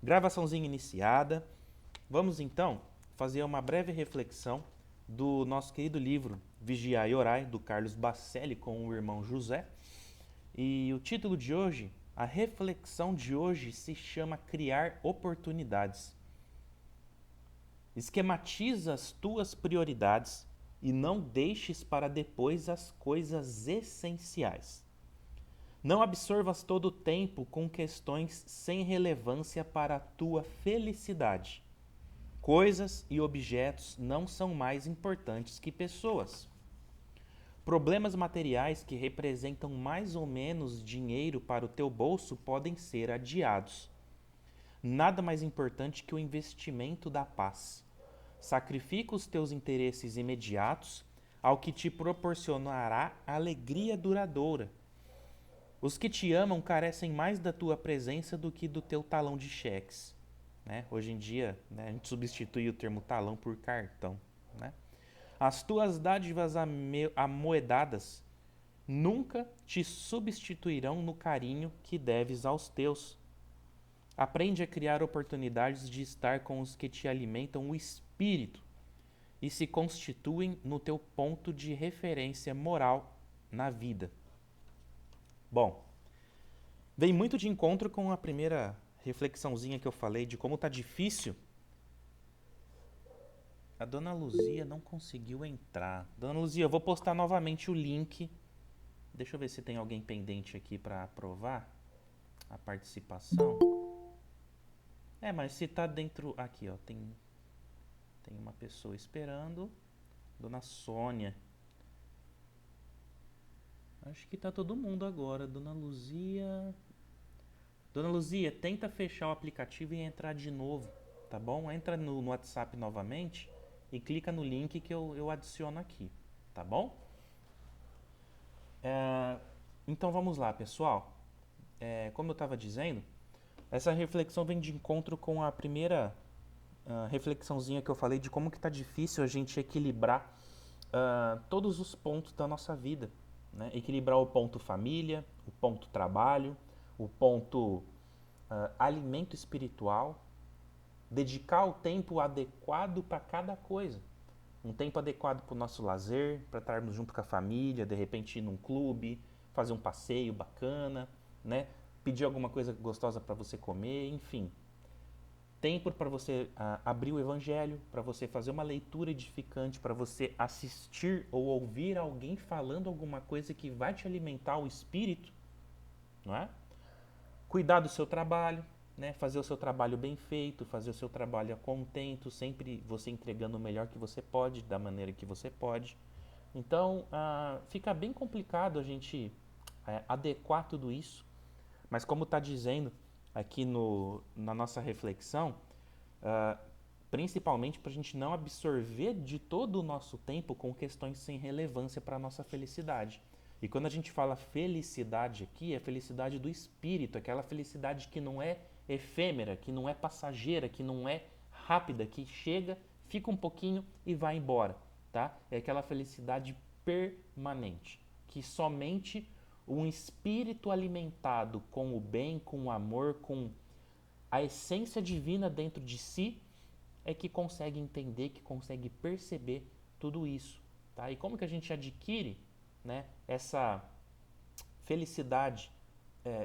Gravaçãozinha iniciada. Vamos então fazer uma breve reflexão do nosso querido livro Vigiai e Orai, do Carlos Bacelli com o irmão José. E o título de hoje, a reflexão de hoje se chama Criar Oportunidades. Esquematiza as tuas prioridades e não deixes para depois as coisas essenciais. Não absorvas todo o tempo com questões sem relevância para a tua felicidade. Coisas e objetos não são mais importantes que pessoas. Problemas materiais que representam mais ou menos dinheiro para o teu bolso podem ser adiados. Nada mais importante que o investimento da paz. Sacrifica os teus interesses imediatos ao que te proporcionará alegria duradoura. Os que te amam carecem mais da tua presença do que do teu talão de cheques. Né? Hoje em dia, a gente substitui o termo talão por cartão. Né? As tuas dádivas amoedadas nunca te substituirão no carinho que deves aos teus. Aprende a criar oportunidades de estar com os que te alimentam o espírito e se constituem no teu ponto de referência moral na vida. Bom, vem muito de encontro com a primeira reflexãozinha que eu falei de como tá difícil. A Dona Luzia não conseguiu entrar. Dona Luzia, eu vou postar novamente o link. Deixa eu ver se tem alguém pendente aqui para aprovar a participação. Mas se tá dentro... Aqui, ó, tem uma pessoa esperando. Dona Sônia. Acho que tá todo mundo agora. Dona Luzia... Dona Luzia, tenta fechar o aplicativo e entrar de novo, tá bom? Entra no WhatsApp novamente e clica no link que eu adiciono aqui, tá bom? Então vamos lá, pessoal. Como eu estava dizendo, essa reflexão vem de encontro com a primeira reflexãozinha que eu falei de como que tá difícil a gente equilibrar todos os pontos da nossa vida, né? Equilibrar o ponto família, o ponto trabalho, o ponto alimento espiritual, dedicar o tempo adequado para cada coisa. Um tempo adequado para o nosso lazer, para estarmos junto com a família, de repente ir num clube, fazer um passeio bacana, né? Pedir alguma coisa gostosa para você comer, enfim. Tempo para você abrir o evangelho, para você fazer uma leitura edificante, para você assistir ou ouvir alguém falando alguma coisa que vai te alimentar o espírito, não é? Cuidar do seu trabalho, né? Fazer o seu trabalho bem feito, fazer o seu trabalho a contento, sempre você entregando o melhor que você pode, da maneira que você pode. Então, fica bem complicado a gente adequar tudo isso, mas como está dizendo aqui na nossa reflexão, principalmente para a gente não absorver de todo o nosso tempo com questões sem relevância para a nossa felicidade. E quando a gente fala felicidade aqui, é felicidade do espírito, aquela felicidade que não é efêmera, que não é passageira, que não é rápida, que chega, fica um pouquinho e vai embora, tá? É aquela felicidade permanente, que somente um espírito alimentado com o bem, com o amor, com a essência divina dentro de si é que consegue entender, que consegue perceber tudo isso, tá? E como que a gente adquire, né, essa felicidade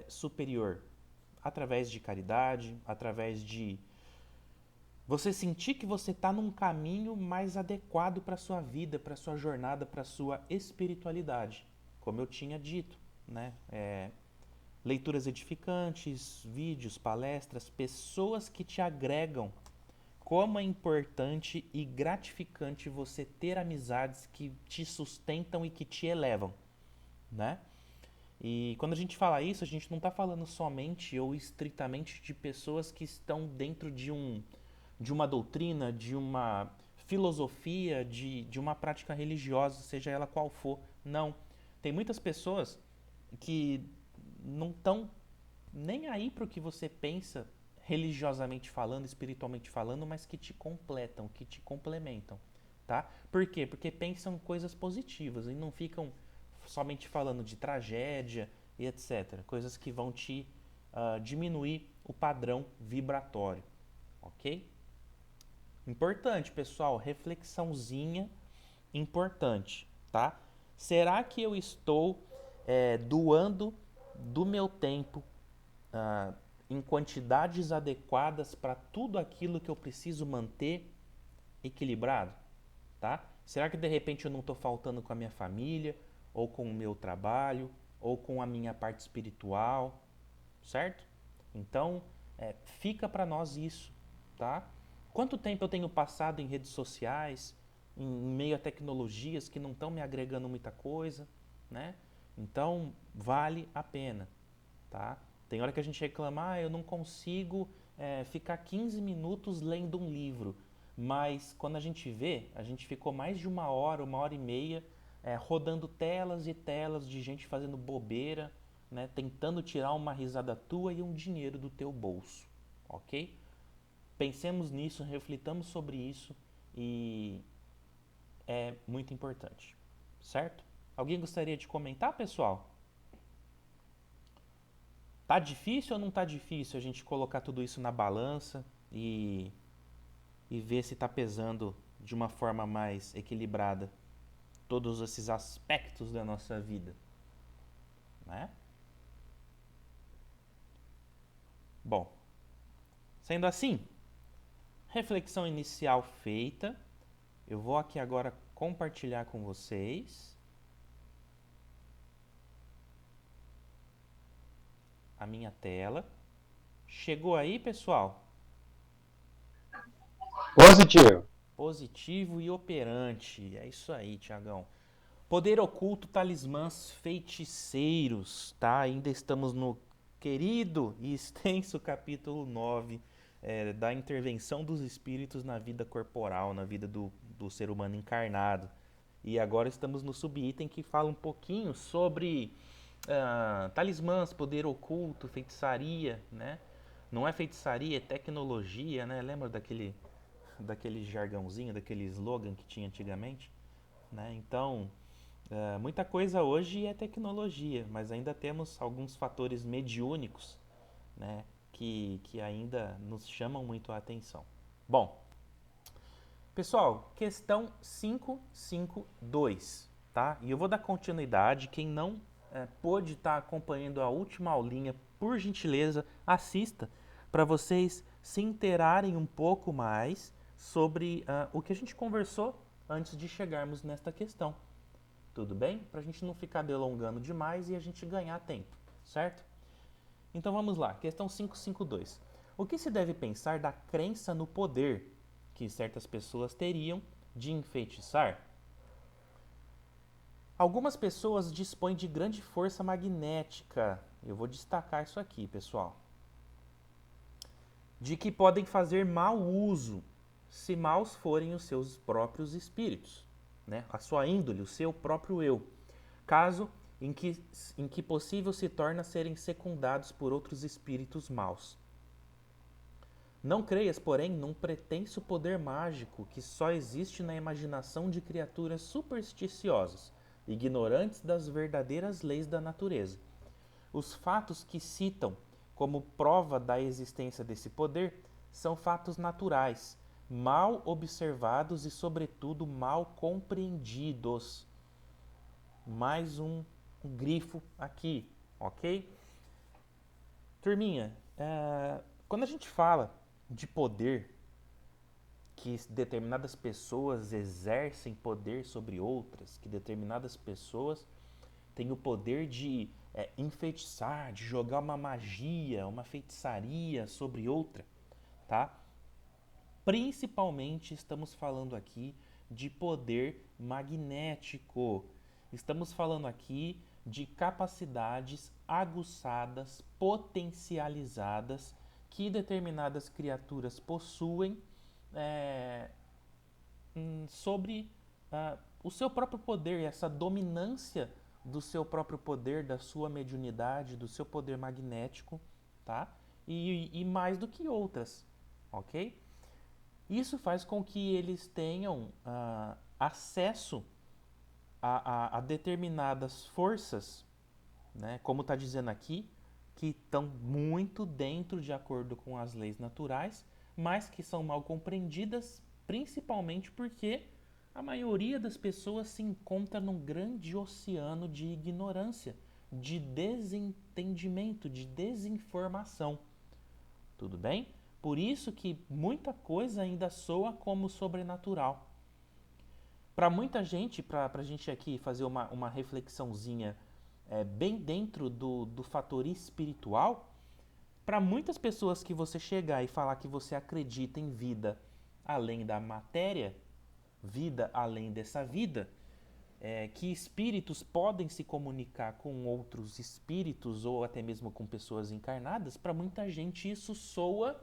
superior? Através de caridade, através de você sentir que você está num caminho mais adequado para a sua vida, para a sua jornada, para a sua espiritualidade. Como eu tinha dito, né? Leituras edificantes, vídeos, palestras, pessoas que te agregam. Como é importante e gratificante você ter amizades que te sustentam e que te elevam, né? E quando a gente fala isso, a gente não está falando somente ou estritamente de pessoas que estão dentro de uma doutrina, de uma filosofia, de uma prática religiosa, seja ela qual for. Não. Tem muitas pessoas que não estão nem aí para o que você pensa religiosamente falando, espiritualmente falando, mas que te completam, que te complementam, tá? Por quê? Porque pensam coisas positivas e não ficam somente falando de tragédia e etc. Coisas que vão te diminuir o padrão vibratório, ok? Importante, pessoal, reflexãozinha importante, tá? Será que eu estou doando do meu tempo ah, em quantidades adequadas para tudo aquilo que eu preciso manter equilibrado, tá? Será que de repente eu não estou faltando com a minha família, ou com o meu trabalho, ou com a minha parte espiritual, certo? Então, fica para nós isso, tá? Quanto tempo eu tenho passado em redes sociais, em meio a tecnologias que não estão me agregando muita coisa, né? Então, vale a pena, tá? Tem hora que a gente reclama, eu não consigo ficar 15 minutos lendo um livro. Mas quando a gente vê, a gente ficou mais de uma hora e meia, rodando telas e telas de gente fazendo bobeira, né, tentando tirar uma risada tua e um dinheiro do teu bolso, ok? Pensemos nisso, reflitamos sobre isso e é muito importante, certo? Alguém gostaria de comentar, pessoal? Tá difícil ou não tá difícil a gente colocar tudo isso na balança e ver se tá pesando de uma forma mais equilibrada todos esses aspectos da nossa vida, né? Bom, sendo assim, reflexão inicial feita, eu vou aqui agora compartilhar com vocês a minha tela. Chegou aí, pessoal? Positivo. Positivo e operante. É isso aí, Tiagão. Poder oculto, talismãs, feiticeiros, tá? Ainda estamos no querido e extenso capítulo 9 da intervenção dos espíritos na vida corporal, na vida do ser humano encarnado. E agora estamos no subitem que fala um pouquinho sobre talismãs, poder oculto, feitiçaria, né? Não é feitiçaria, é tecnologia, né? Lembra daquele jargãozinho, daquele slogan que tinha antigamente? Né? Então, muita coisa hoje é tecnologia, mas ainda temos alguns fatores mediúnicos, né, que ainda nos chamam muito a atenção. Bom, pessoal, questão 552, tá? E eu vou dar continuidade. Quem não pôde estar acompanhando a última aulinha, por gentileza, assista para vocês se interarem um pouco mais sobre o que a gente conversou antes de chegarmos nesta questão. Tudo bem? Para a gente não ficar delongando demais e a gente ganhar tempo, certo? Então vamos lá, questão 552. O que se deve pensar da crença no poder que certas pessoas teriam de enfeitiçar? Algumas pessoas dispõem de grande força magnética. Eu vou destacar isso aqui, pessoal. De que podem fazer mau uso, se maus forem os seus próprios espíritos, né? A sua índole, o seu próprio eu. Caso em que possível se torna serem secundados por outros espíritos maus. Não creias, porém, num pretenso poder mágico que só existe na imaginação de criaturas supersticiosas, ignorantes das verdadeiras leis da natureza. Os fatos que citam como prova da existência desse poder são fatos naturais, mal observados e, sobretudo, mal compreendidos. Mais um grifo aqui, ok? Turminha, quando a gente fala de poder, que determinadas pessoas exercem poder sobre outras, que determinadas pessoas têm o poder de enfeitiçar, de jogar uma magia, uma feitiçaria sobre outra, tá? Principalmente estamos falando aqui de poder magnético. Estamos falando aqui de capacidades aguçadas, potencializadas que determinadas criaturas possuem é, sobre o seu próprio poder, essa dominância do seu próprio poder, da sua mediunidade, do seu poder magnético, tá? E mais do que outras, ok? Isso faz com que eles tenham acesso a determinadas forças, né? Como está dizendo aqui, que estão muito dentro de acordo com as leis naturais, mas que são mal compreendidas, principalmente porque a maioria das pessoas se encontra num grande oceano de ignorância, de desentendimento, de desinformação. Tudo bem? Por isso que muita coisa ainda soa como sobrenatural. Para muita gente, para a gente aqui fazer uma reflexãozinha bem dentro do fator espiritual, para muitas pessoas que você chegar e falar que você acredita em vida além da matéria, vida além dessa vida, que espíritos podem se comunicar com outros espíritos ou até mesmo com pessoas encarnadas, para muita gente isso soa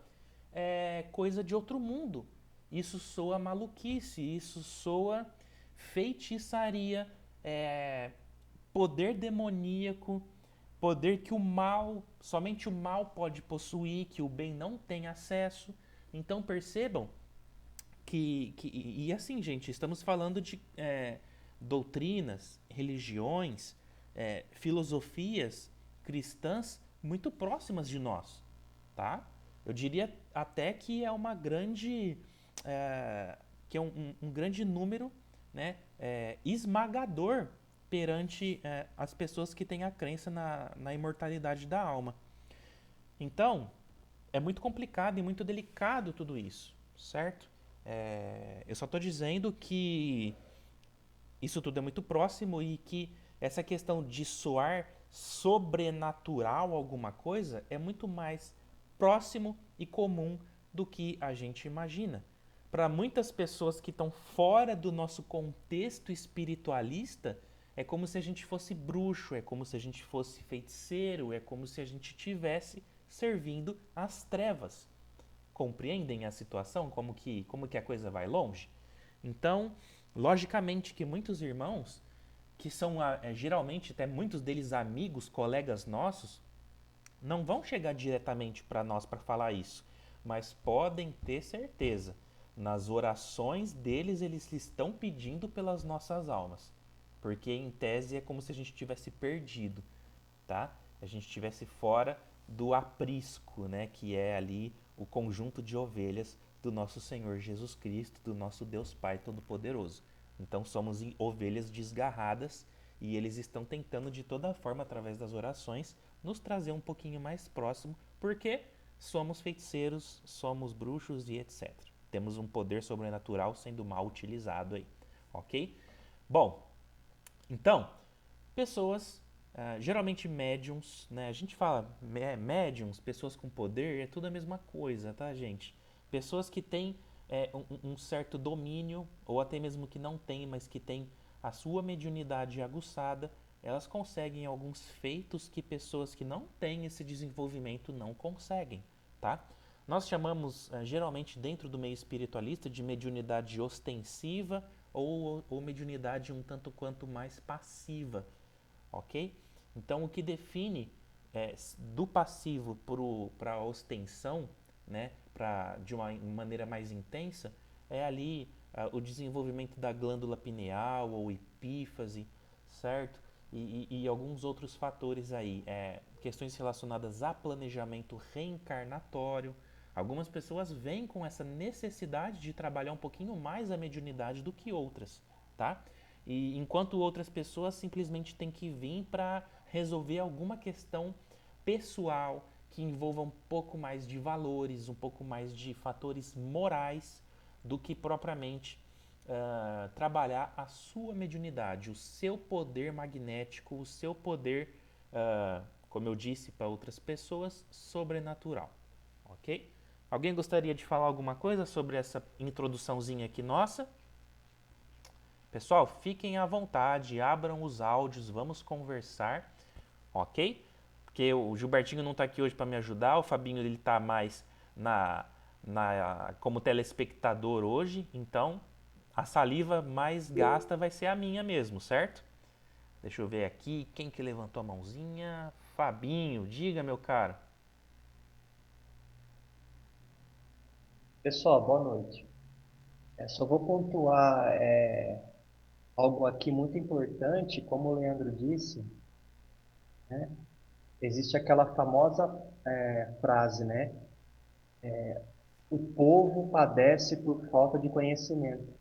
coisa de outro mundo. Isso soa maluquice, isso soa feitiçaria, poder demoníaco, poder que o mal, somente o mal pode possuir, que o bem não tem acesso. Então percebam e assim, gente, estamos falando de doutrinas, religiões, filosofias cristãs muito próximas de nós, tá? Eu diria até que é uma grande, que é um grande número, né, esmagador perante as pessoas que têm a crença na imortalidade da alma. Então, é muito complicado e muito delicado tudo isso, certo? Eu só estou dizendo que isso tudo é muito próximo e que essa questão de soar sobrenatural alguma coisa é muito mais próximo e comum do que a gente imagina. Para muitas pessoas que estão fora do nosso contexto espiritualista, é como se a gente fosse bruxo, é como se a gente fosse feiticeiro, é como se a gente tivesse servindo às trevas. Compreendem a situação? Como que a coisa vai longe? Então, logicamente que muitos irmãos, que são geralmente até muitos deles amigos, colegas nossos, não vão chegar diretamente para nós para falar isso, mas podem ter certeza. Nas orações deles, eles estão pedindo pelas nossas almas. Porque em tese é como se a gente tivesse perdido, tá? A gente estivesse fora do aprisco, né? Que é ali o conjunto de ovelhas do nosso Senhor Jesus Cristo, do nosso Deus Pai Todo-Poderoso. Então somos ovelhas desgarradas e eles estão tentando de toda forma, através das orações, nos trazer um pouquinho mais próximo, porque somos feiticeiros, somos bruxos e etc. Temos um poder sobrenatural sendo mal utilizado aí, ok? Bom, então, pessoas, geralmente médiums, né? A gente fala médiums, pessoas com poder, é tudo a mesma coisa, tá, gente? Pessoas que têm um certo domínio, ou até mesmo que não têm, mas que têm a sua mediunidade aguçada, elas conseguem alguns feitos que pessoas que não têm esse desenvolvimento não conseguem, tá? Nós chamamos, geralmente dentro do meio espiritualista, de mediunidade ostensiva ou mediunidade um tanto quanto mais passiva, ok? Então, o que define do passivo para a ostensão, né, de uma maneira mais intensa, é ali o desenvolvimento da glândula pineal ou epífise, certo? E alguns outros fatores aí, questões relacionadas a planejamento reencarnatório. Algumas pessoas vêm com essa necessidade de trabalhar um pouquinho mais a mediunidade do que outras, tá? E enquanto outras pessoas simplesmente têm que vir para resolver alguma questão pessoal que envolva um pouco mais de valores, um pouco mais de fatores morais do que propriamente trabalhar a sua mediunidade, o seu poder magnético, o seu poder, como eu disse para outras pessoas, sobrenatural, ok? Alguém gostaria de falar alguma coisa sobre essa introduçãozinha aqui nossa? Pessoal, fiquem à vontade, abram os áudios, vamos conversar, ok? Porque o Gilbertinho não está aqui hoje para me ajudar, o Fabinho ele está mais na, como telespectador hoje, então a saliva mais gasta vai ser a minha mesmo, certo? Deixa eu ver aqui, quem que levantou a mãozinha? Fabinho, diga meu cara. Pessoal, boa noite. Só vou pontuar algo aqui muito importante, como o Leandro disse, né? existe aquela famosa frase, né? O povo padece por falta de conhecimento,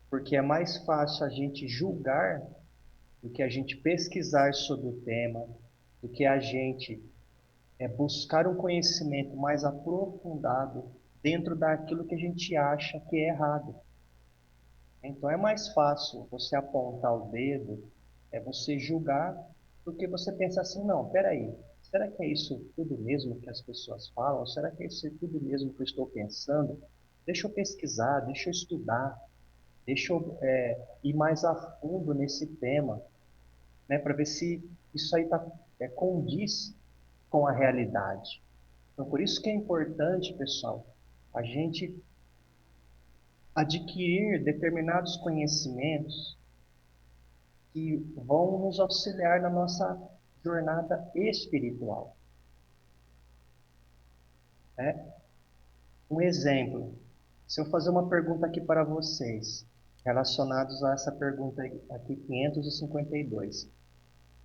porque é mais fácil a gente julgar do que a gente pesquisar sobre o tema, do que a gente buscar um conhecimento mais aprofundado dentro daquilo que a gente acha que é errado. Então é mais fácil você apontar o dedo, você julgar, do que você pensar assim, não, peraí, será que é isso tudo mesmo que as pessoas falam? Será que é isso tudo mesmo que eu estou pensando? Deixa eu pesquisar, deixa eu estudar, deixa eu ir mais a fundo nesse tema, né, para ver se isso aí condiz com a realidade. Então, por isso que é importante, pessoal, a gente adquirir determinados conhecimentos que vão nos auxiliar na nossa jornada espiritual, né? Um exemplo, se eu fazer uma pergunta aqui para vocês, relacionados a essa pergunta aqui 552,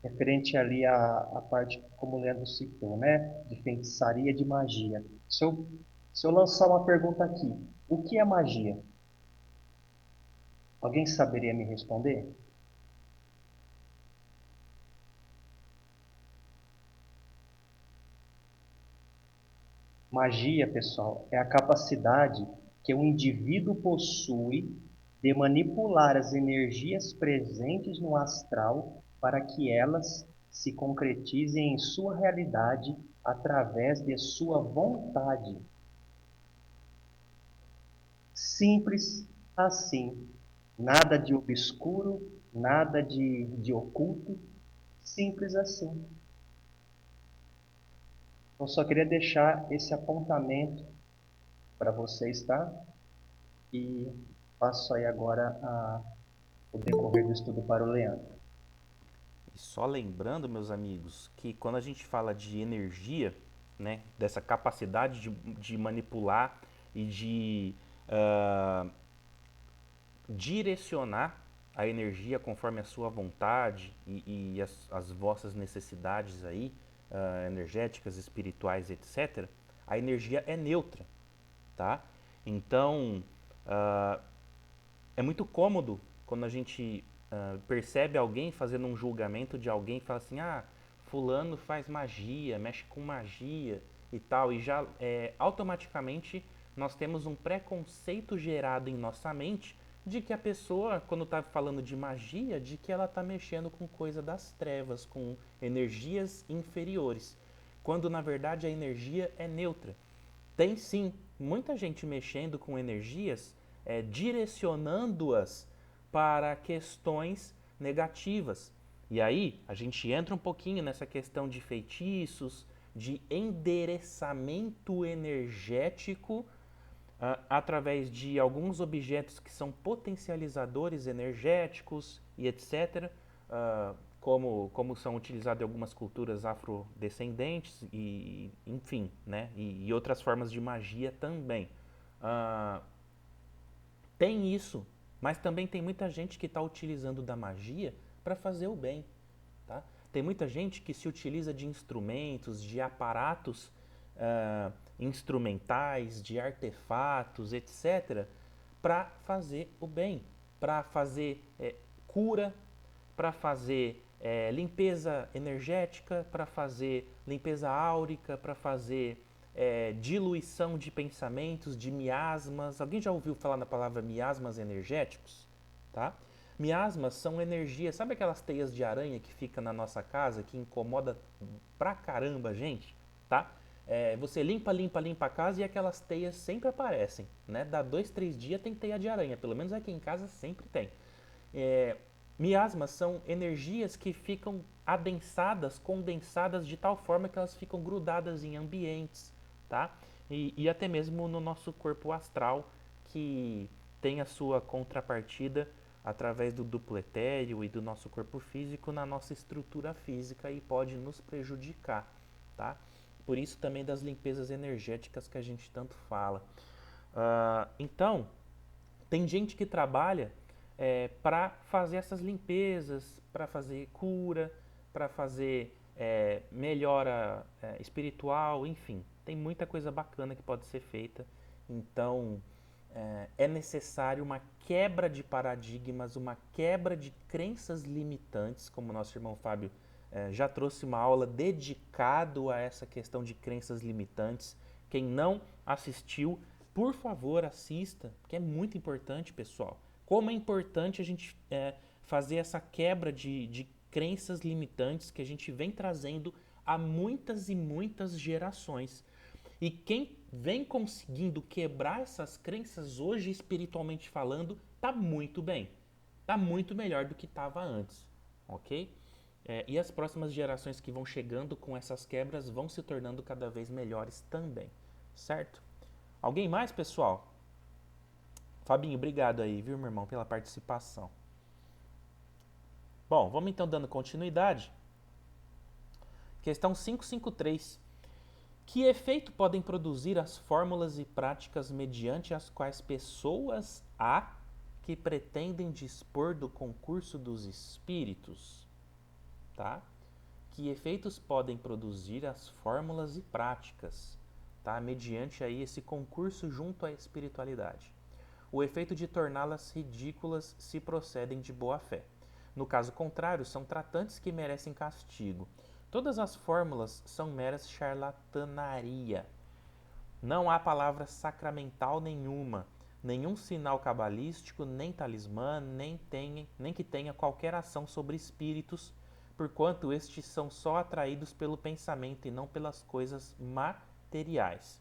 referente ali à parte, como o Leandro citou, né, de feitiçaria, de magia. Se eu lançar uma pergunta aqui, o que é magia? Alguém saberia me responder? Magia, pessoal, é a capacidade que o indivíduo possui de manipular as energias presentes no astral para que elas se concretizem em sua realidade através de sua vontade. Simples assim. Nada de obscuro, nada de oculto. Simples assim. Eu só queria deixar esse apontamento para vocês, tá? E passo aí agora o decorrer do estudo para o Leandro. E só lembrando, meus amigos, que quando a gente fala de energia, né, dessa capacidade de manipular e de ah, direcionar a energia conforme a sua vontade e as vossas necessidades aí, energéticas, espirituais, etc., a energia é neutra, tá? Então, ah, é muito cômodo quando a gente percebe alguém fazendo um julgamento de alguém e fala assim, ah, fulano faz magia, mexe com magia e tal, e já automaticamente nós temos um preconceito gerado em nossa mente de que a pessoa, quando está falando de magia, de que ela está mexendo com coisa das trevas, com energias inferiores, quando na verdade a energia é neutra. Tem sim muita gente mexendo com energias, direcionando-as para questões negativas. E aí a gente entra um pouquinho nessa questão de feitiços, de endereçamento energético através de alguns objetos que são potencializadores energéticos e etc., como são utilizados em algumas culturas afrodescendentes e enfim, né, e outras formas de magia também. Uh, Tem isso, mas também tem muita gente que está utilizando da magia para fazer o bem. Tá? Tem muita gente que se utiliza de instrumentos, de aparatos instrumentais, de artefatos, etc., para fazer o bem, para fazer cura, para fazer limpeza energética, para fazer limpeza áurica, para fazer diluição de pensamentos, de miasmas. Alguém já ouviu falar na palavra miasmas energéticos? Tá? Miasmas são energias, sabe aquelas teias de aranha que fica na nossa casa, que incomoda pra caramba a gente? Tá? Você limpa, limpa, limpa a casa e aquelas teias sempre aparecem. Né? Dá 2, 3 dias tem teia de aranha, pelo menos aqui em casa sempre tem. É, Miasmas são energias que ficam adensadas, condensadas de tal forma que elas ficam grudadas em ambientes, tá? E até mesmo no nosso corpo astral, que tem a sua contrapartida através do duplo etéreo e do nosso corpo físico na nossa estrutura física e pode nos prejudicar, tá? Por isso também das limpezas energéticas que a gente tanto fala. Então, tem gente que trabalha para fazer essas limpezas, para fazer cura, para fazer melhora espiritual, enfim, tem muita coisa bacana que pode ser feita. Então, é necessário uma quebra de paradigmas, uma quebra de crenças limitantes, como nosso irmão Fábio já trouxe uma aula dedicado a essa questão de crenças limitantes. Quem não assistiu, por favor, assista, porque é muito importante, pessoal. Como é importante a gente fazer essa quebra de crenças limitantes que a gente vem trazendo há muitas e muitas gerações. E quem vem conseguindo quebrar essas crenças hoje, espiritualmente falando, tá muito bem. Tá muito melhor do que estava antes, ok? E as próximas gerações que vão chegando com essas quebras vão se tornando cada vez melhores também, certo? Alguém mais, pessoal? Fabinho, obrigado aí, viu, meu irmão, pela participação. Bom, vamos então dando continuidade. Questão 553. Que efeito podem produzir as fórmulas e práticas mediante as quais pessoas A que pretendem dispor do concurso dos espíritos, tá? Que efeitos podem produzir as fórmulas e práticas, tá? Mediante aí esse concurso junto à espiritualidade. O efeito de torná-las ridículas se procedem de boa fé. No caso contrário, são tratantes que merecem castigo. Todas as fórmulas são meras charlatanaria. Não há palavra sacramental nenhuma, nenhum sinal cabalístico, nem talismã, nem que tenha qualquer ação sobre espíritos, porquanto estes são só atraídos pelo pensamento e não pelas coisas materiais.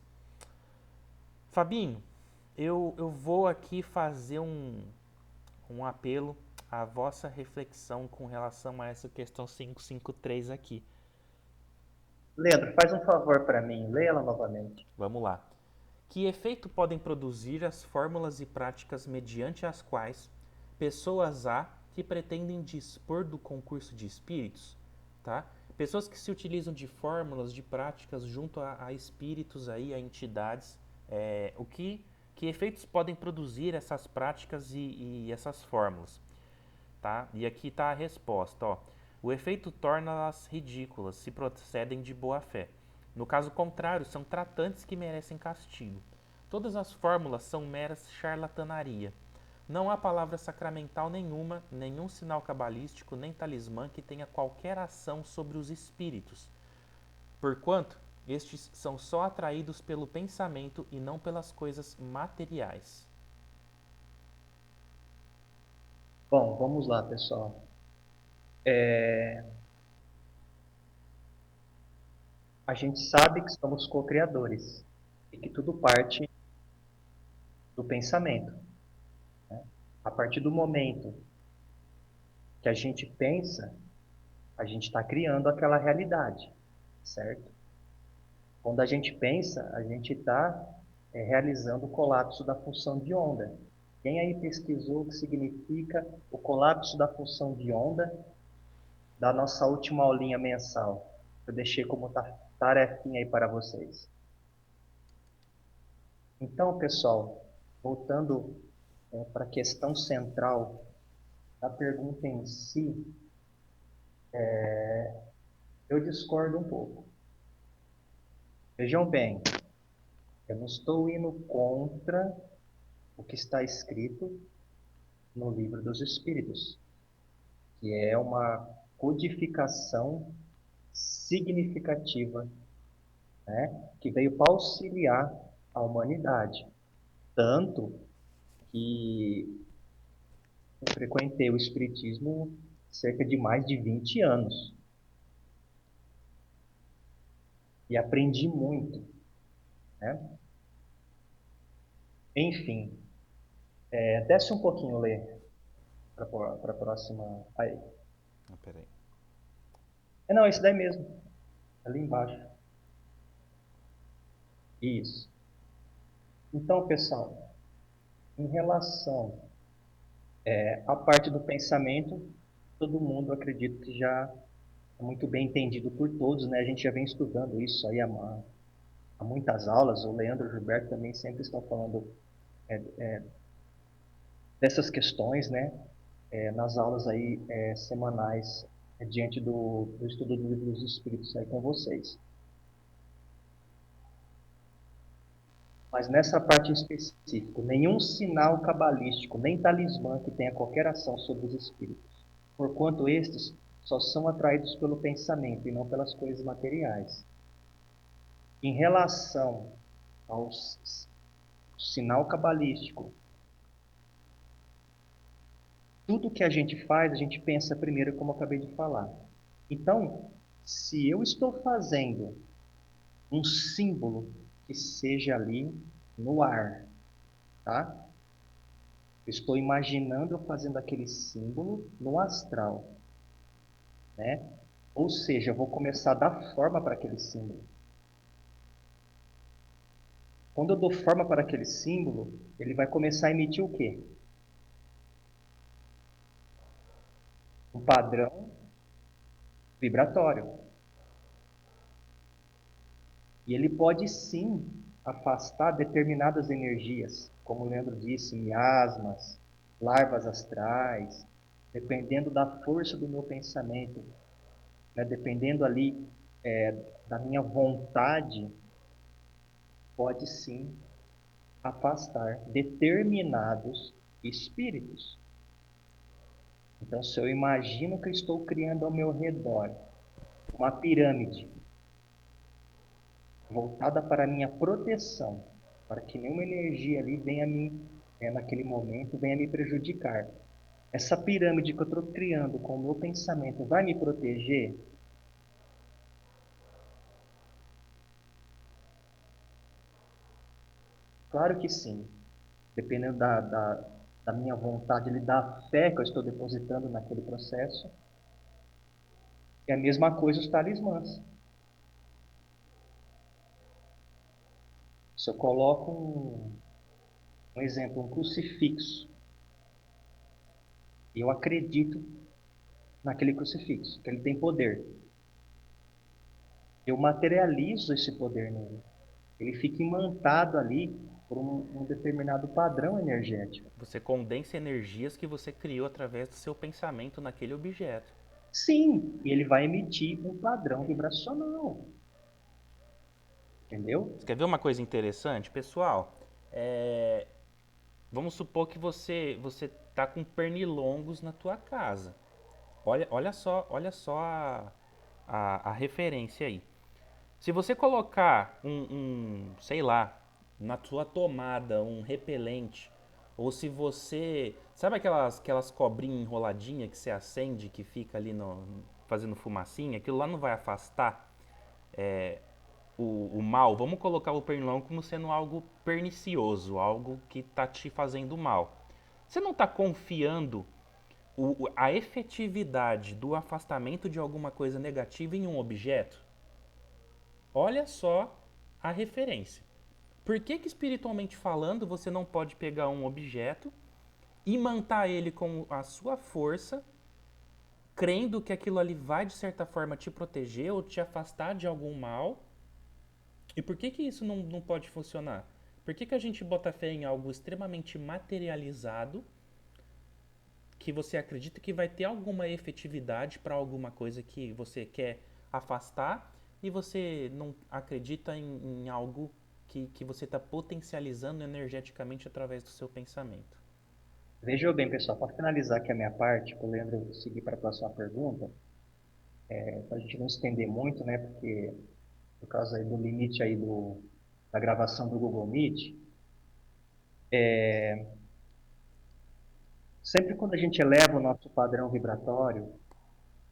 Fabinho, eu vou aqui fazer um apelo à vossa reflexão com relação a essa questão 553 aqui. Leandro, faz um favor para mim, leia ela novamente. Vamos lá. Que efeito podem produzir as fórmulas e práticas mediante as quais pessoas A que pretendem dispor do concurso de espíritos, tá? Pessoas que se utilizam de fórmulas, de práticas junto a espíritos aí, a entidades, que efeitos podem produzir essas práticas e essas fórmulas, tá? E aqui está a resposta, ó. O efeito torna-las ridículas se procedem de boa fé. No caso contrário, são tratantes que merecem castigo. Todas as fórmulas são meras charlatanaria. Não há palavra sacramental nenhuma, nenhum sinal cabalístico, nem talismã que tenha qualquer ação sobre os espíritos. Porquanto, estes são só atraídos pelo pensamento e não pelas coisas materiais. Bom, vamos lá, pessoal. A gente sabe que somos co-criadores e que tudo parte do pensamento, né? A partir do momento que a gente pensa, a gente está criando aquela realidade, certo? Quando a gente pensa, a gente está realizando o colapso da função de onda. Quem aí pesquisou o que significa o colapso da função de onda da nossa última aulinha mensal? Eu deixei como tarefinha aí para vocês. Então, pessoal, voltando para a questão central da pergunta em si, eu discordo um pouco. Vejam bem, eu não estou indo contra o que está escrito no Livro dos Espíritos, que é uma codificação significativa, né, que veio para auxiliar a humanidade. Tanto que eu frequentei o Espiritismo cerca de mais de 20 anos e aprendi muito, né? Enfim, desce um pouquinho, Lê, para a próxima. Aí. Ah, peraí. Não, esse daí mesmo, ali embaixo. Isso. Então, pessoal, em relação à parte do pensamento, todo mundo acredito que já é muito bem entendido por todos, né? A gente já vem estudando isso aí há muitas aulas. O Leandro e o Gilberto também sempre estão falando dessas questões, né? Nas aulas aí semanais diante do estudo do livro dos Espíritos aí com vocês. Mas nessa parte específica, nenhum sinal cabalístico, nem talismã que tenha qualquer ação sobre os espíritos, porquanto estes só são atraídos pelo pensamento e não pelas coisas materiais. Em relação ao sinal cabalístico, tudo que a gente faz, a gente pensa primeiro, como eu acabei de falar. Então, se eu estou fazendo um símbolo que seja ali no ar, tá? Eu estou imaginando eu fazendo aquele símbolo no astral, né? Ou seja, eu vou começar a dar forma para aquele símbolo. Quando eu dou forma para aquele símbolo, ele vai começar a emitir o quê? Um padrão vibratório. E ele pode sim afastar determinadas energias, como o Leandro disse, miasmas, larvas astrais, dependendo da força do meu pensamento, né? Dependendo ali da minha vontade, pode sim afastar determinados espíritos. Então, se eu imagino que eu estou criando ao meu redor uma pirâmide voltada para a minha proteção, para que nenhuma energia ali venha me, naquele momento, venha me prejudicar. Essa pirâmide que eu estou criando com o meu pensamento vai me proteger? Claro que sim. Dependendo da minha vontade, da fé que eu estou depositando naquele processo. É a mesma coisa os talismãs. Se eu coloco um exemplo, um crucifixo, e eu acredito naquele crucifixo, que ele tem poder, eu materializo esse poder nele. Ele fica imantado ali por um determinado padrão energético. Você condensa energias que você criou através do seu pensamento naquele objeto. Sim, e ele vai emitir um padrão vibracional. Entendeu? Você quer ver uma coisa interessante, pessoal? É, vamos supor que você tá com pernilongos na tua casa. Olha só a referência aí. Se você colocar sei lá, na tua tomada um repelente, ou se você, sabe aquelas cobrinhas enroladinhas que você acende, que fica ali fazendo fumacinha, aquilo lá não vai afastar o mal. Vamos colocar o pernilongo como sendo algo pernicioso, algo que está te fazendo mal. Você não está confiando a efetividade do afastamento de alguma coisa negativa em um objeto? Olha só a referência. Por que, que espiritualmente falando você não pode pegar um objeto, imantar ele com a sua força, crendo que aquilo ali vai de certa forma te proteger ou te afastar de algum mal? E por que, que isso não pode funcionar? Por que, que a gente bota fé em algo extremamente materializado, que você acredita que vai ter alguma efetividade para alguma coisa que você quer afastar, e você não acredita em algo que você está potencializando energeticamente através do seu pensamento? Veja bem, pessoal, para finalizar aqui a minha parte, para o Leandro seguir para a próxima pergunta, para a gente não estender muito, né, porque por causa aí do limite aí da gravação do Google Meet, sempre quando a gente eleva o nosso padrão vibratório,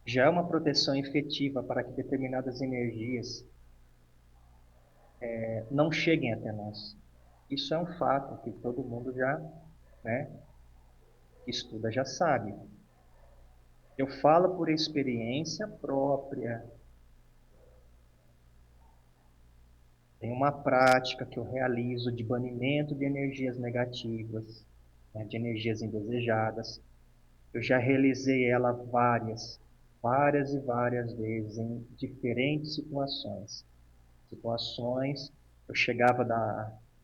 já é uma proteção efetiva para que determinadas energias não cheguem até nós. Isso é um fato que todo mundo já, né, que estuda já sabe. Eu falo por experiência própria. Tem uma prática que eu realizo de banimento de energias negativas, né, de energias indesejadas. Eu já realizei ela várias e várias vezes em diferentes situações. Situações, eu chegava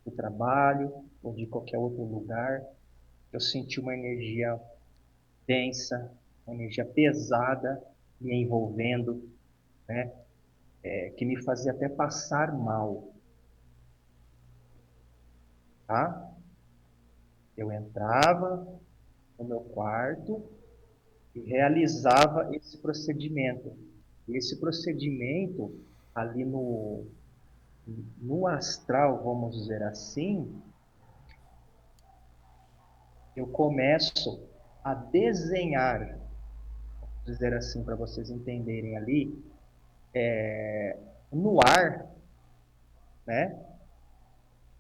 do trabalho ou de qualquer outro lugar, eu senti uma energia densa, uma energia pesada, me envolvendo, né? Que me fazia até passar mal, tá? Eu entrava no meu quarto e realizava esse procedimento. E esse procedimento ali no astral, vamos dizer assim, eu começo a desenhar, vamos dizer assim, para vocês entenderem ali, no ar, né,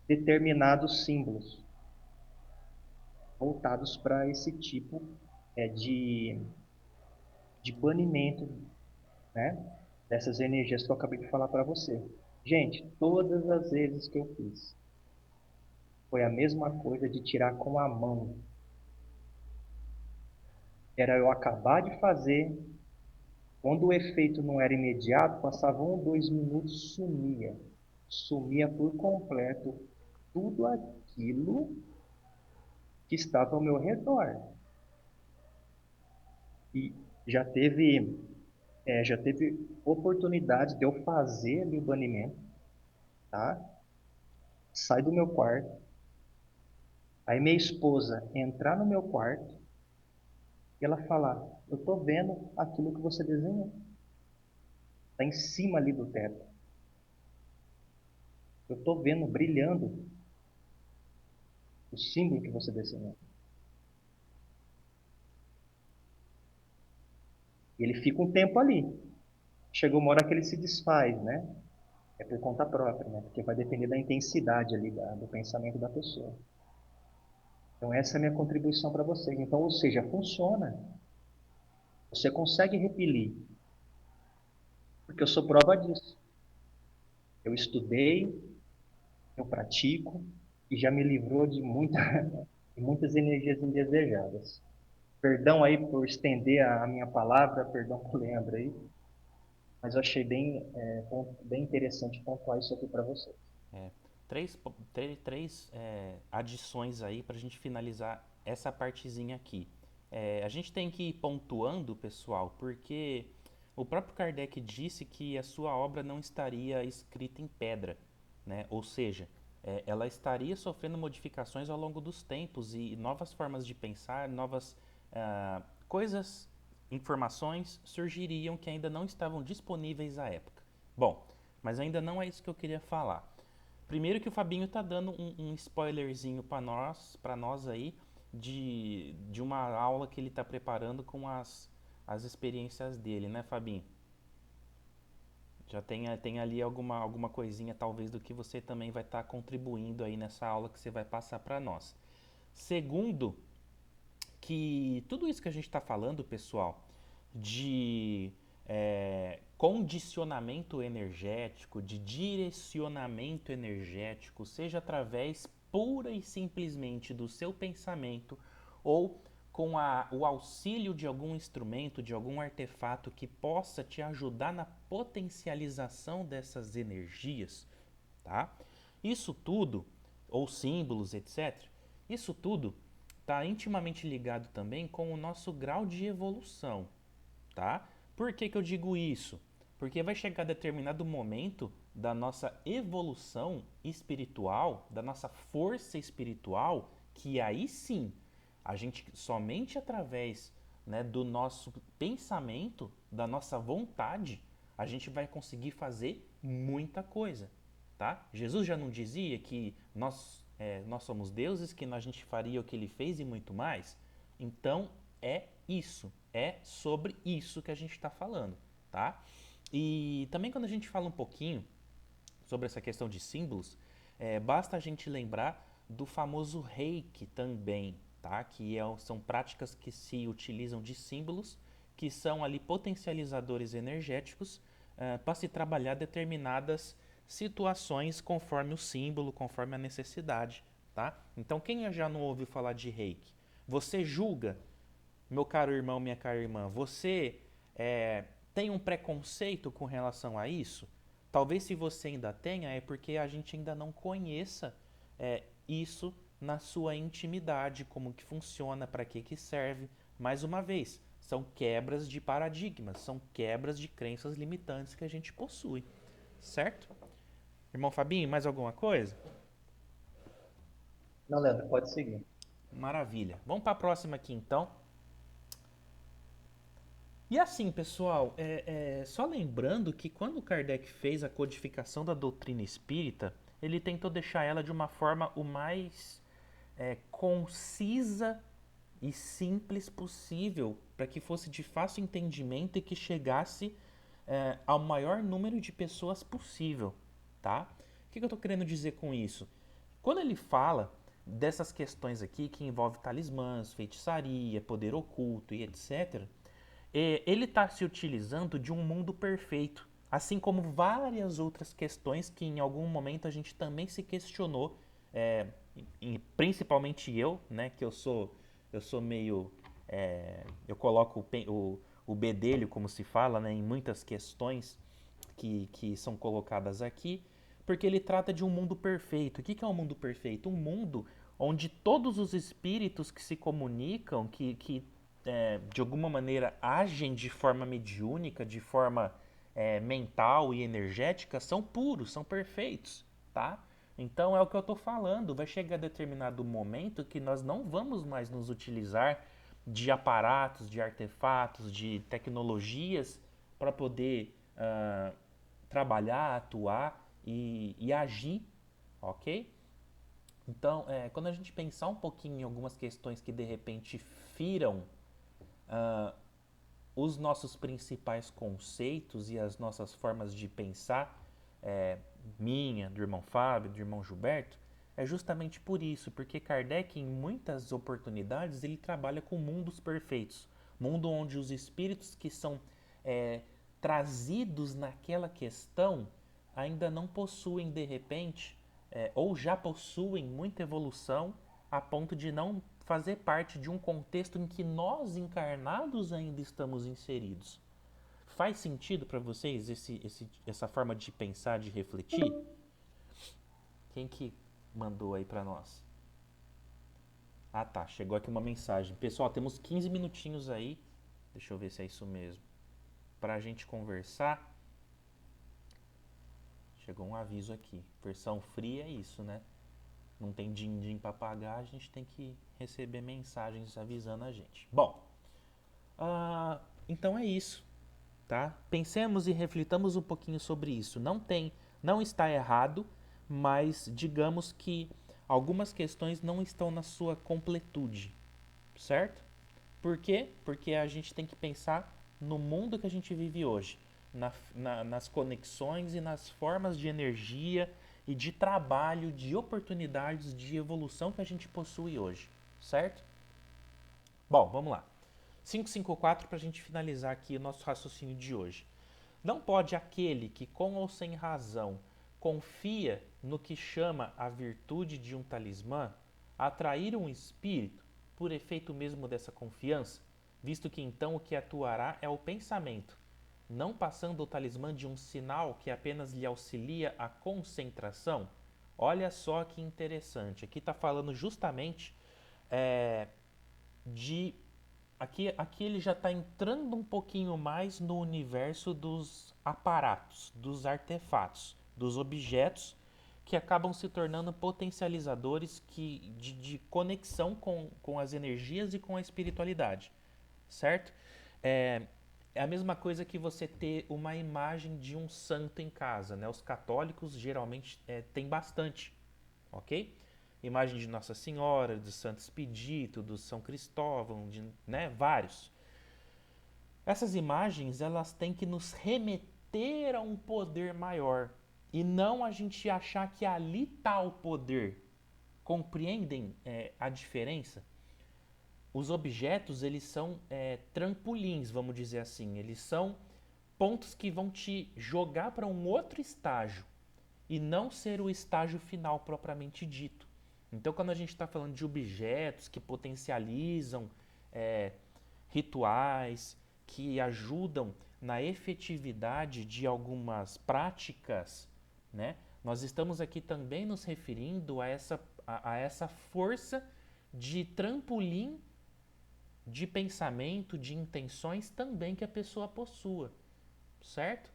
determinados símbolos voltados para esse tipo de banimento, né, dessas energias que eu acabei de falar para você. Gente, todas as vezes que eu fiz, foi a mesma coisa de tirar com a mão. Era eu acabar de fazer, quando o efeito não era imediato, passava 1 ou 2 minutos, sumia. Sumia por completo tudo aquilo que estava ao meu redor. E já teve, já teve oportunidade de eu fazer ali o banimento, tá? Sai do meu quarto, aí minha esposa entrar no meu quarto e ela falar: eu tô vendo aquilo que você desenhou. Tá em cima ali do teto. Eu tô vendo brilhando o símbolo que você desenhou. E ele fica um tempo ali. Chegou uma hora que ele se desfaz, né? É por conta própria, né? Porque vai depender da intensidade ali do pensamento da pessoa. Então essa é a minha contribuição para vocês. Então, ou seja, funciona. Você consegue repelir, porque eu sou prova disso. Eu estudei, eu pratico e já me livrou de muitas energias indesejadas. Perdão aí por estender a minha palavra, perdão por Leandro aí, mas eu achei bem interessante pontuar isso aqui para vocês. É, três adições aí para a gente finalizar essa partezinha aqui. A gente tem que ir pontuando, pessoal, porque o próprio Kardec disse que a sua obra não estaria escrita em pedra, né? Ou seja, ela estaria sofrendo modificações ao longo dos tempos e novas formas de pensar, novas coisas, informações surgiriam que ainda não estavam disponíveis à época. Bom, mas ainda não é isso que eu queria falar. Primeiro que o Fabinho tá dando um spoilerzinho para nós aí de uma aula que ele tá preparando com as experiências dele, né, Fabinho? Já tem ali alguma coisinha talvez do que você também vai estar contribuindo aí nessa aula que você vai passar para nós. Segundo, que tudo isso que a gente está falando, pessoal, de condicionamento energético, de direcionamento energético, seja através pura e simplesmente do seu pensamento ou com o auxílio de algum instrumento, de algum artefato que possa te ajudar na potencialização dessas energias, tá? Isso tudo, ou símbolos, etc., isso tudo está intimamente ligado também com o nosso grau de evolução, tá? Por que eu digo isso? Porque vai chegar determinado momento da nossa evolução espiritual, da nossa força espiritual, que aí sim, a gente somente através, né, do nosso pensamento, da nossa vontade, a gente vai conseguir fazer muita coisa, tá? Jesus já não dizia que nós somos deuses, que a gente faria o que ele fez e muito mais? Então é sobre isso que a gente está falando, tá? E também quando a gente fala um pouquinho sobre essa questão de símbolos, basta a gente lembrar do famoso reiki também, tá? Que são práticas que se utilizam de símbolos, que são ali potencializadores energéticos para se trabalhar determinadas situações conforme o símbolo, conforme a necessidade, tá? Então quem já não ouviu falar de reiki? Você julga, meu caro irmão, minha cara irmã, você tem um preconceito com relação a isso? Talvez se você ainda tenha, é porque a gente ainda não conheça isso na sua intimidade, como que funciona, para que serve. Mais uma vez, São quebras de paradigmas, são quebras de crenças limitantes que a gente possui, certo? Irmão Fabinho, mais alguma coisa? Não, Leandro, pode seguir. Maravilha. Vamos para a próxima aqui então. E assim, pessoal, só lembrando que quando Kardec fez a codificação da doutrina espírita, ele tentou deixar ela de uma forma o mais concisa e simples possível, para que fosse de fácil entendimento e que chegasse ao maior número de pessoas possível, tá? O que eu estou querendo dizer com isso? Quando ele fala dessas questões aqui que envolvem talismãs, feitiçaria, poder oculto e etc., ele está se utilizando de um mundo perfeito, assim como várias outras questões que em algum momento a gente também se questionou, é, principalmente eu, né, que eu sou meio, eu coloco o bedelho, como se fala, né, em muitas questões que são colocadas aqui, porque ele trata de um mundo perfeito. O que é um mundo perfeito? Um mundo onde todos os espíritos que se comunicam, que de alguma maneira agem de forma mediúnica, de forma mental e energética, são puros, são perfeitos, tá? Então é o que eu estou falando. Vai chegar determinado momento que nós não vamos mais nos utilizar de aparatos, de artefatos, de tecnologias para poder trabalhar, atuar e agir, ok? Então, quando a gente pensar um pouquinho em algumas questões que de repente firam os nossos principais conceitos e as nossas formas de pensar, minha, do irmão Fábio, do irmão Gilberto, é justamente por isso, porque Kardec, em muitas oportunidades, ele trabalha com mundos perfeitos, mundo onde os espíritos que são trazidos naquela questão ainda não possuem, de repente, ou já possuem muita evolução a ponto de não fazer parte de um contexto em que nós encarnados ainda estamos inseridos. Faz sentido para vocês essa forma de pensar, de refletir? Quem que mandou aí para nós? Ah tá, chegou aqui uma mensagem. Pessoal, temos 15 minutinhos aí. Deixa eu ver se é isso mesmo. Para a gente conversar. Chegou um aviso aqui. Versão fria é isso, né? Não tem din-din para pagar, a gente tem que receber mensagens avisando a gente. Bom, então é isso, tá? Pensemos e reflitamos um pouquinho sobre isso. Não está errado, mas digamos que algumas questões não estão na sua completude, certo? Por quê? Porque a gente tem que pensar no mundo que a gente vive hoje, nas conexões e nas formas de energia e de trabalho, de oportunidades de evolução que a gente possui hoje, certo? Bom, vamos lá. 554 para a gente finalizar aqui o nosso raciocínio de hoje. Não pode aquele que, com ou sem razão, confia no que chama a virtude de um talismã, atrair um espírito por efeito mesmo dessa confiança, visto que então o que atuará é o pensamento, não passando o talismã de um sinal que apenas lhe auxilia a concentração? Olha só que interessante. Aqui está falando justamente de aqui ele já está entrando um pouquinho mais no universo dos aparatos, dos artefatos, dos objetos que acabam se tornando potencializadores de conexão com as energias e com a espiritualidade, certo? É a mesma coisa que você ter uma imagem de um santo em casa, né? Os católicos geralmente têm bastante, ok? Imagem de Nossa Senhora, do Santo Expedito, do São Cristóvão, né, vários. Essas imagens elas têm que nos remeter a um poder maior e não a gente achar que ali está o poder. Compreendem a diferença? Os objetos eles são trampolins, vamos dizer assim. Eles são pontos que vão te jogar para um outro estágio e não ser o estágio final propriamente dito. Então, quando a gente está falando de objetos que potencializam rituais, que ajudam na efetividade de algumas práticas, né? Nós estamos aqui também nos referindo a essa força de trampolim de pensamento, de intenções também que a pessoa possua, certo?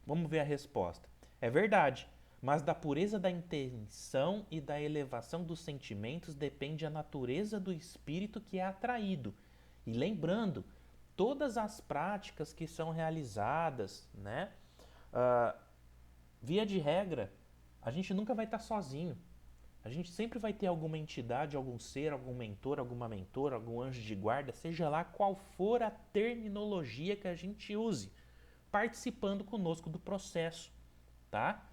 Vamos ver a resposta. É verdade, mas da pureza da intenção e da elevação dos sentimentos depende a natureza do espírito que é atraído. E lembrando, todas as práticas que são realizadas, né? ah, Via de regra, a gente nunca vai estar sozinho. A gente sempre vai ter alguma entidade, algum ser, algum mentor, alguma mentora, algum anjo de guarda, seja lá qual for a terminologia que a gente use, participando conosco do processo, tá?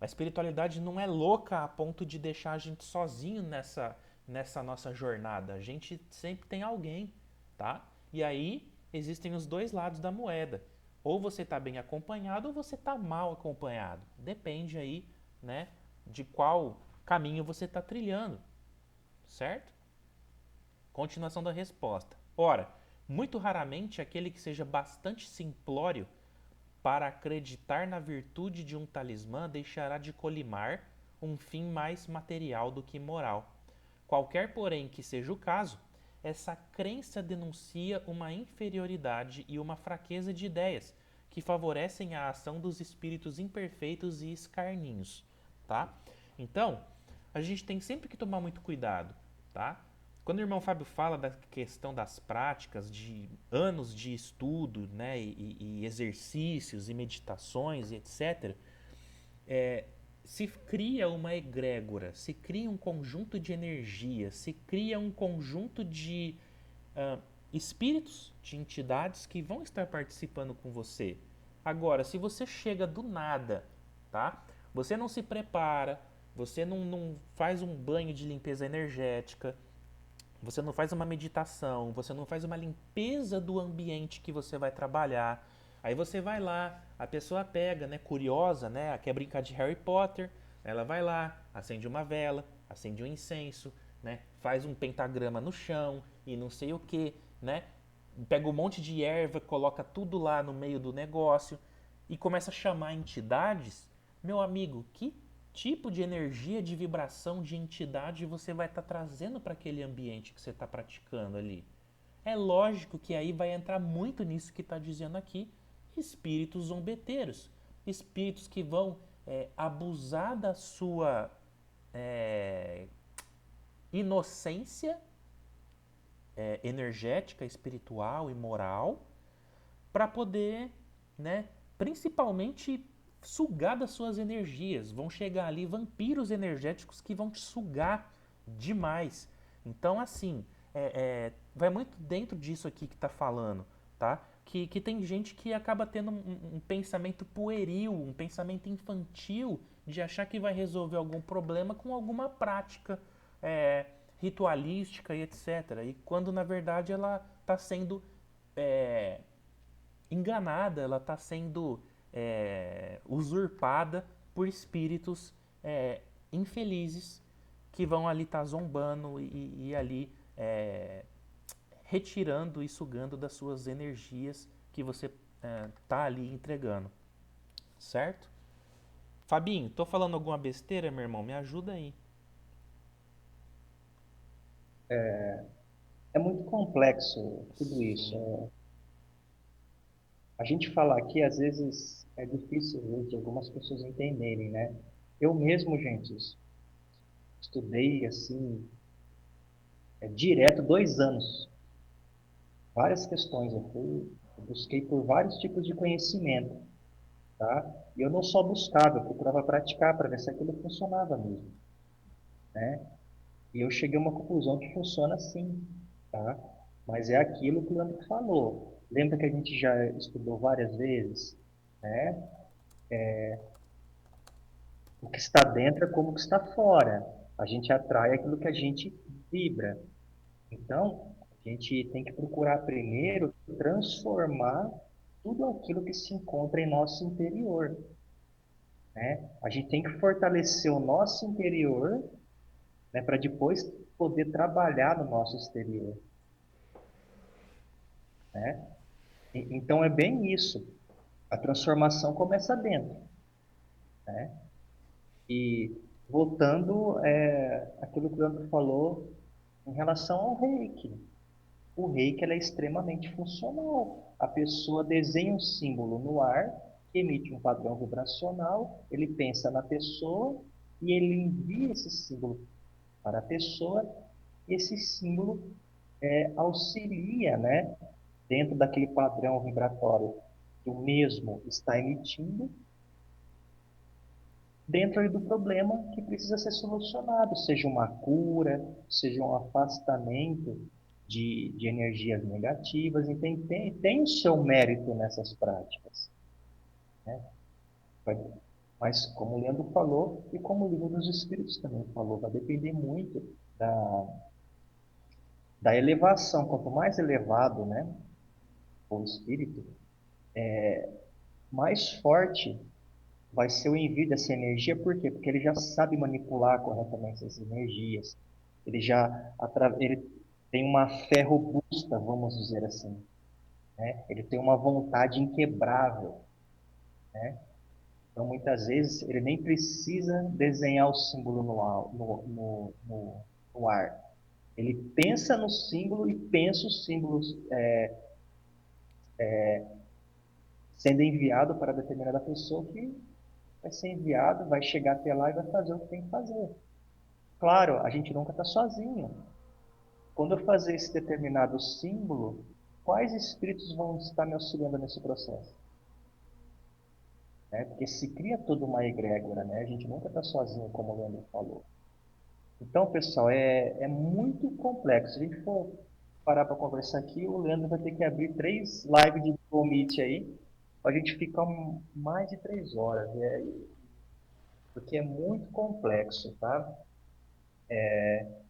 A espiritualidade não é louca a ponto de deixar a gente sozinho nessa nossa jornada. A gente sempre tem alguém, tá? E aí existem os dois lados da moeda. Ou você está bem acompanhado ou você está mal acompanhado. Depende aí, né, de qual caminho você está trilhando, certo? Continuação da resposta. Ora, muito raramente aquele que seja bastante simplório para acreditar na virtude de um talismã deixará de colimar um fim mais material do que moral. Qualquer, porém, que seja o caso, essa crença denuncia uma inferioridade e uma fraqueza de ideias que favorecem a ação dos espíritos imperfeitos e escarninhos, tá? Então, a gente tem sempre que tomar muito cuidado, tá? Quando o irmão Fábio fala da questão das práticas, de anos de estudo, né, e exercícios e meditações e etc., é, se cria uma egrégora, se cria um conjunto de energia, se cria um conjunto de ah, espíritos, de entidades que vão estar participando com você. Agora, se você chega do nada, tá? Você não se prepara, você não faz um banho de limpeza energética, você não faz uma meditação, você não faz uma limpeza do ambiente que você vai trabalhar. Aí você vai lá, a pessoa pega, né, curiosa, né, quer brincar de Harry Potter, ela vai lá, acende uma vela, acende um incenso, né, faz um pentagrama no chão e não sei o que, né, pega um monte de erva, coloca tudo lá no meio do negócio e começa a chamar entidades. Meu amigo, que tipo de energia, de vibração, de entidade você vai estar trazendo para aquele ambiente que você está praticando ali? É lógico que aí vai entrar muito nisso que está dizendo aqui, espíritos zombeteiros, espíritos que vão abusar da sua é, inocência energética, espiritual e moral para poder, né, principalmente sugar das suas energias. Vão chegar ali vampiros energéticos que vão te sugar demais. Então, assim, vai muito dentro disso aqui que está falando, tá? Que tem gente que acaba tendo um pensamento pueril, um pensamento infantil de achar que vai resolver algum problema com alguma prática ritualística e etc. E quando na verdade ela está sendo é, enganada, ela está sendo usurpada por espíritos infelizes que vão ali estar zombando e ali retirando e sugando das suas energias que você tá ali entregando, certo? Fabinho, tô falando alguma besteira, meu irmão? Me ajuda aí. É muito complexo tudo isso. Sim, A gente falar aqui, às vezes, é difícil de algumas pessoas entenderem, né? Eu mesmo, gente, estudei, assim, direto 2 anos, várias questões. Eu busquei por vários tipos de conhecimento, tá? E eu não só buscava, eu procurava praticar para ver se aquilo funcionava mesmo, né? E eu cheguei a uma conclusão que funciona assim, tá? Mas é aquilo que o Leandro falou. Lembra que a gente já estudou várias vezes, né? O que está dentro é como o que está fora. A gente atrai aquilo que a gente vibra. Então, a gente tem que procurar primeiro transformar tudo aquilo que se encontra em nosso interior, né? A gente tem que fortalecer o nosso interior, né, para depois poder trabalhar no nosso exterior, né? Então é bem isso. A transformação começa dentro, né? E voltando aquilo que o Leandro falou em relação ao reiki. O reiki ela é extremamente funcional. A pessoa desenha um símbolo no ar, emite um padrão vibracional, ele pensa na pessoa e ele envia esse símbolo para a pessoa. E esse símbolo auxilia, né, dentro daquele padrão vibratório que o mesmo está emitindo, dentro aí do problema que precisa ser solucionado, seja uma cura, seja um afastamento de energias negativas, e tem o seu mérito nessas práticas, né? Mas como o Leandro falou, e como o livro dos Espíritos também falou, vai depender muito da elevação. Quanto mais elevado, né, o espírito, mais forte vai ser o envio dessa energia. Por quê? Porque ele já sabe manipular corretamente essas energias. Ele tem uma fé robusta, vamos dizer assim, né? Ele tem uma vontade inquebrável, né? Então, muitas vezes, ele nem precisa desenhar o símbolo no ar. Ele pensa no símbolo e pensa os símbolos sendo enviado para determinada pessoa, que vai ser enviado, vai chegar até lá e vai fazer o que tem que fazer. Claro, a gente nunca está sozinho. Quando eu fazer esse determinado símbolo, quais espíritos vão estar me auxiliando nesse processo? Né? Porque se cria toda uma egrégora, né? A gente nunca está sozinho, como o Leandro falou. Então, pessoal, é muito complexo. Se a gente for parar para conversar aqui, o Leandro vai ter que abrir 3 lives de Google Meet aí, para a gente ficar mais de 3 horas, né? Porque é muito complexo, tá?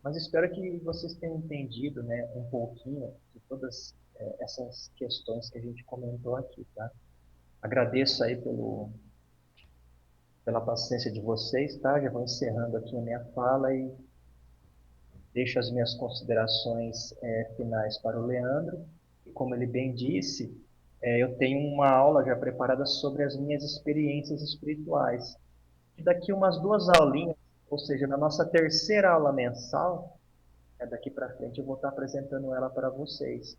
Mas espero que vocês tenham entendido, né, um pouquinho de todas essas questões que a gente comentou aqui, tá? Agradeço aí pela paciência de vocês, tá? Já vou encerrando aqui a minha fala e deixo as minhas considerações finais para o Leandro. E como ele bem disse, eu tenho uma aula já preparada sobre as minhas experiências espirituais. E daqui umas 2 aulinhas, ou seja, na nossa terceira aula mensal, daqui para frente eu vou estar apresentando ela para vocês,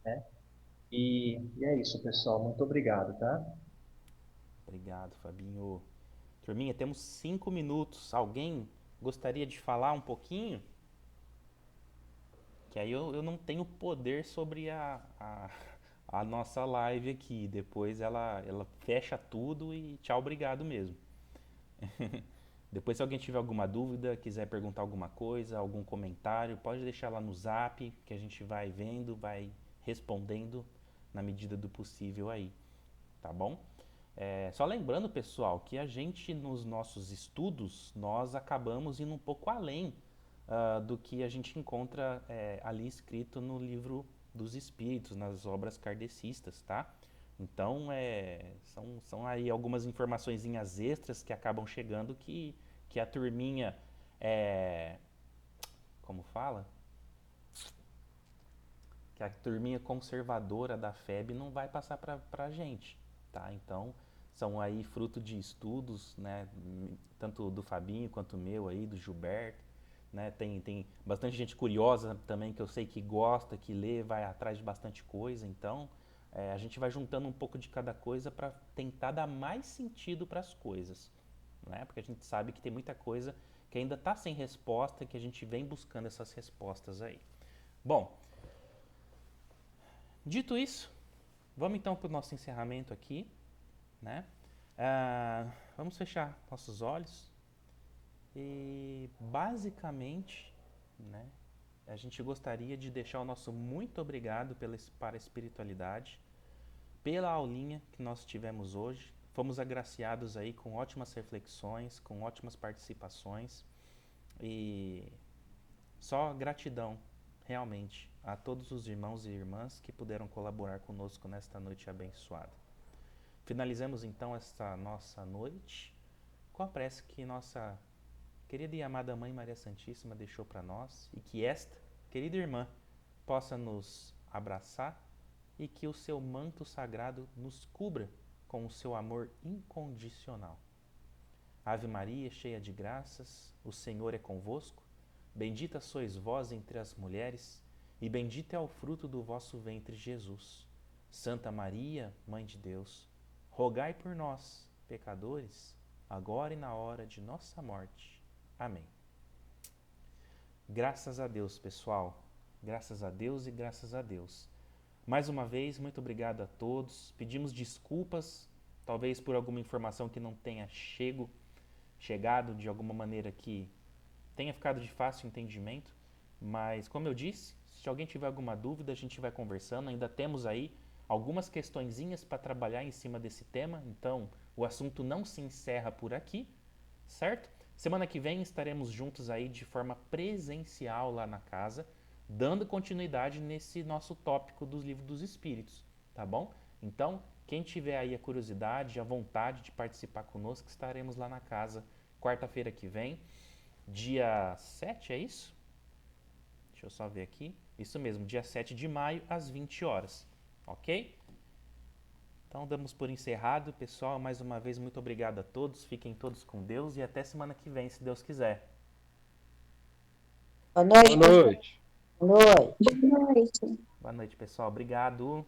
né? E é isso, pessoal. Muito obrigado, tá? Obrigado, Fabinho. Turminha, temos 5 minutos. Alguém gostaria de falar um pouquinho? Que aí eu não tenho poder sobre a nossa live aqui. Depois ela fecha tudo e tchau, obrigado mesmo. Depois, se alguém tiver alguma dúvida, quiser perguntar alguma coisa, algum comentário, pode deixar lá no zap, que a gente vai vendo, vai respondendo na medida do possível aí, tá bom? Só lembrando, pessoal, que a gente nos nossos estudos, nós acabamos indo um pouco além do que a gente encontra ali escrito no livro dos Espíritos, nas obras kardecistas, tá? Então, são aí algumas informaçõezinhas extras que acabam chegando que a turminha, é, como fala? Que a turminha conservadora da FEB não vai passar para a gente, tá? Então, são aí fruto de estudos, né? Tanto do Fabinho quanto meu aí, do Gilberto, né? Tem bastante gente curiosa também que eu sei que gosta, que lê, vai atrás de bastante coisa. Então, a gente vai juntando um pouco de cada coisa para tentar dar mais sentido para as coisas, né? Porque a gente sabe que tem muita coisa que ainda está sem resposta, que a gente vem buscando essas respostas aí. Bom, dito isso, vamos então para o nosso encerramento aqui, né? Vamos fechar nossos olhos e basicamente, né, a gente gostaria de deixar o nosso muito obrigado para a espiritualidade, pela aulinha que nós tivemos hoje. Fomos agraciados aí com ótimas reflexões, com ótimas participações e só gratidão realmente a todos os irmãos e irmãs que puderam colaborar conosco nesta noite abençoada. Finalizamos então esta nossa noite com a prece que nossa querida e amada Mãe Maria Santíssima deixou para nós e que esta querida irmã possa nos abraçar e que o seu manto sagrado nos cubra com o seu amor incondicional. Ave Maria, cheia de graças, o Senhor é convosco. Bendita sois vós entre as mulheres, e bendito é o fruto do vosso ventre, Jesus. Santa Maria, Mãe de Deus, rogai por nós, pecadores, agora e na hora de nossa morte. Amém. Graças a Deus, pessoal. Graças a Deus e graças a Deus. Mais uma vez, muito obrigado a todos. Pedimos desculpas, talvez por alguma informação que não tenha chegado de alguma maneira que tenha ficado de fácil entendimento. Mas, como eu disse, se alguém tiver alguma dúvida, a gente vai conversando. Ainda temos aí algumas questõezinhas para trabalhar em cima desse tema. Então, o assunto não se encerra por aqui, certo? Semana que vem estaremos juntos aí de forma presencial lá na casa, dando continuidade nesse nosso tópico dos livros dos Espíritos, tá bom? Então, quem tiver aí a curiosidade, a vontade de participar conosco, estaremos lá na casa quarta-feira que vem, dia 7, é isso? Deixa eu só ver aqui. Isso mesmo, dia 7 de maio, às 20 horas, ok? Então damos por encerrado, pessoal. Mais uma vez, muito obrigado a todos. Fiquem todos com Deus e até semana que vem, se Deus quiser. Boa noite, Boa pessoal. noite. Boa noite. Boa noite. Boa noite, pessoal. Obrigado.